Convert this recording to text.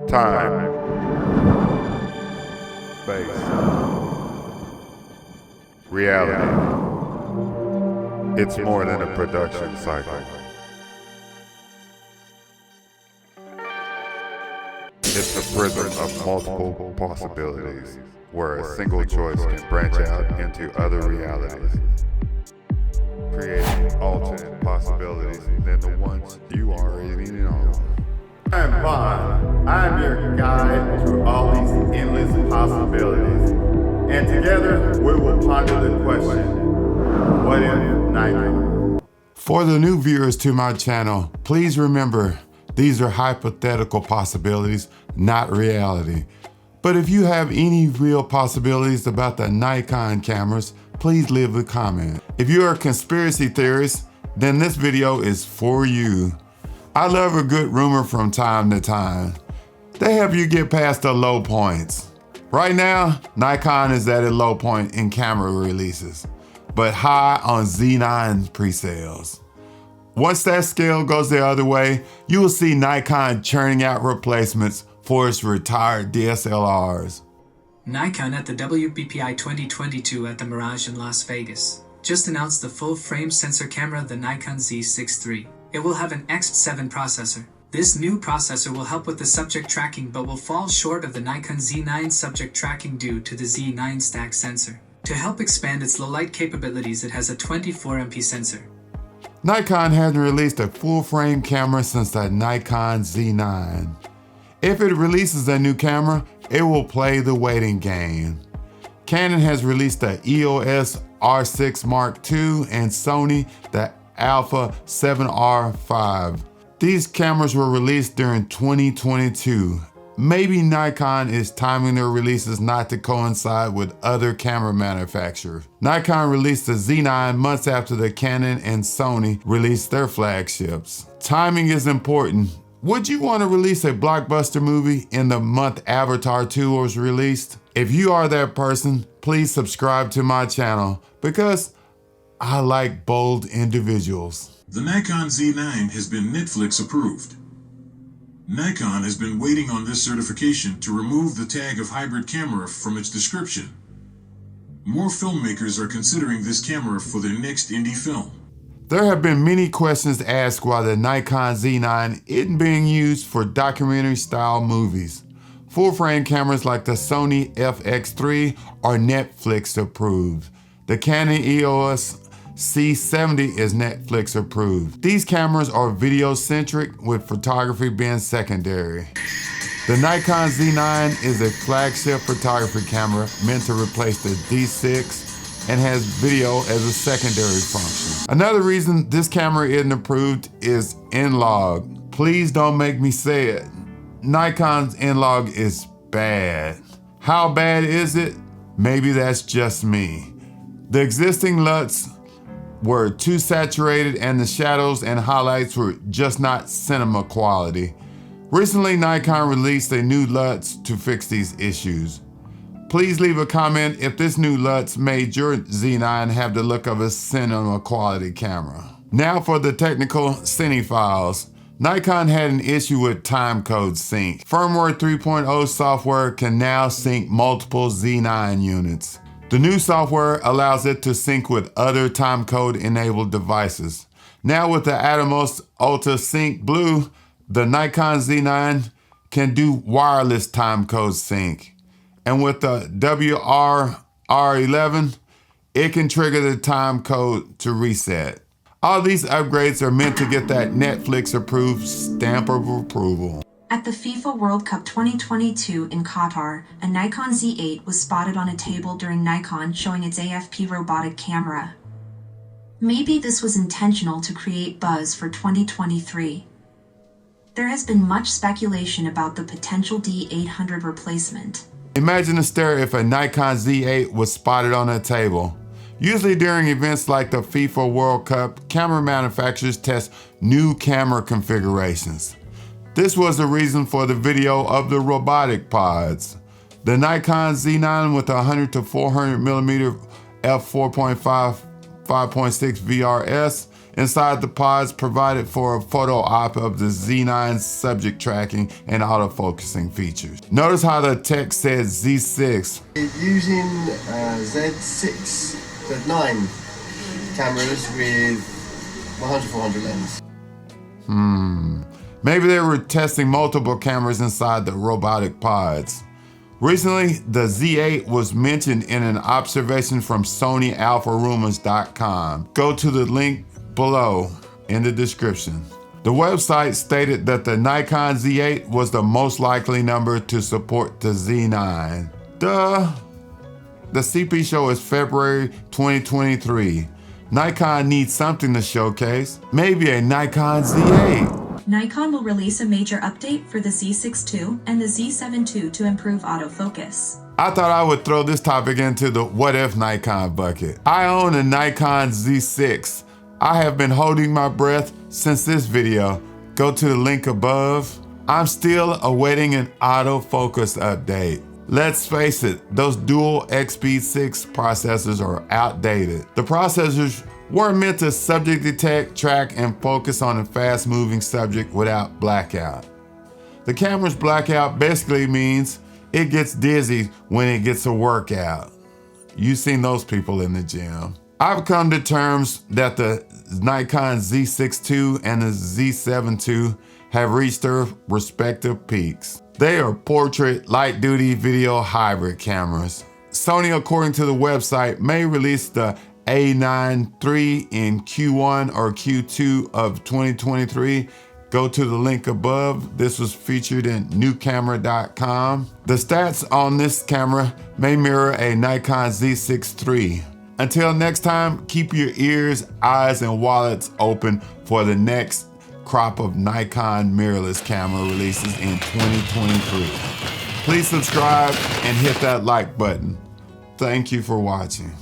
Time. Space. Reality. It's more than a production cycle. It's a prism of multiple possibilities, where a single choice can branch out into other realities, creating alternate possibilities than the ones you already know. I'm Vaughn. I'm your guide through all these endless possibilities. And together, we will ponder the question, what if Nikon? For the new viewers to my channel, please remember, these are hypothetical possibilities, not reality. But if you have any real possibilities about the Nikon cameras, please leave a comment. If you're a conspiracy theorist, then this video is for you. I love a good rumor from time to time. They help you get past the low points. Right now, Nikon is at a low point in camera releases, but high on Z9 pre-sales. Once that scale goes the other way, you will see Nikon churning out replacements for its retired DSLRs. Nikon at the WBPI 2022 at the Mirage in Las Vegas just announced the full-frame sensor camera, the Nikon Z6 III. It will have an X7 processor. This new processor will help with the subject tracking but will fall short of the Nikon Z9 subject tracking due to the Z9 stack sensor. To help expand its low-light capabilities, it has a 24MP sensor. Nikon hasn't released a full-frame camera since the Nikon Z9. If it releases a new camera, it will play the waiting game. Canon has released the EOS R6 Mark II and Sony the Alpha 7R5. These cameras were released during 2022. Maybe Nikon is timing their releases not to coincide with other camera manufacturers. Nikon released the Z9 months after the Canon and Sony released their flagships. Timing is important. Would you want to release a blockbuster movie in the month Avatar 2 was released? If you are that person, please subscribe to my channel because I like bold individuals. The Nikon Z9 has been Netflix approved. Nikon has been waiting on this certification to remove the tag of hybrid camera from its description. More filmmakers are considering this camera for their next indie film. There have been many questions asked why the Nikon Z9 isn't being used for documentary-style movies. Full-frame cameras like the Sony FX3 are Netflix approved. The Canon EOS C70 is Netflix approved. These cameras are video-centric with photography being secondary. The Nikon Z9 is a flagship photography camera meant to replace the D6 and has video as a secondary function. Another reason this camera isn't approved is N-Log. Please don't make me say it. Nikon's N-Log is bad. How bad is it? Maybe that's just me. The existing LUTs were too saturated and the shadows and highlights were just not cinema quality. Recently, Nikon released a new LUTs to fix these issues. Please leave a comment if this new LUTs made your Z9 have the look of a cinema quality camera. Now for the technical cinephiles. Nikon had an issue with timecode sync. Firmware 3.0 software can now sync multiple Z9 units. The new software allows it to sync with other timecode enabled devices. Now with the Atomos Ultra Sync Blue, the Nikon Z9 can do wireless timecode sync. And with the WR-R11, it can trigger the timecode to reset. All these upgrades are meant to get that Netflix approved stamp of approval. At the FIFA World Cup 2022 in Qatar, a Nikon Z8 was spotted on a table during Nikon showing its AFP robotic camera. Maybe this was intentional to create buzz for 2023. There has been much speculation about the potential D800 replacement. Imagine a stare if a Nikon Z8 was spotted on a table. Usually during events like the FIFA World Cup, camera manufacturers test new camera configurations. This was the reason for the video of the robotic pods. The Nikon Z9 with 100 to 400 millimeter f4.5 5.6 VRS inside the pods provided for a photo op of the Z9's subject tracking and autofocusing features. Notice how the text says Z6. Using Z6, Z9 cameras with 100-400 lens. Maybe they were testing multiple cameras inside the robotic pods. Recently, the Z8 was mentioned in an observation from SonyAlphaRumors.com. Go to the link below in the description. The website stated that the Nikon Z8 was the most likely number to support the Z9. Duh! The CP show is February 2023. Nikon needs something to showcase. Maybe a Nikon Z8. Nikon will release a major update for the Z6 II and the Z7 II to improve autofocus. I thought I would throw this topic into the what if Nikon bucket. I own a Nikon Z6. I have been holding my breath since this video. Go to the link above. I'm still awaiting an autofocus update. Let's face it, those dual XP6 processors are outdated. The processors weren't meant to subject detect, track, and focus on a fast-moving subject without blackout. The camera's blackout basically means it gets dizzy when it gets a workout. You've seen those people in the gym. I've come to terms that the Nikon Z6 II and the Z7 II have reached their respective peaks. They are portrait, light-duty video hybrid cameras. Sony, according to the website, may release the A9 III in Q1 or Q2 of 2023. Go to the link above. This was featured in newcamera.com. The stats on this camera may mirror a Nikon Z6 III. Until next time, keep your ears, eyes, and wallets open for the next crop of Nikon mirrorless camera releases in 2023. Please subscribe and hit that like button. Thank you for watching.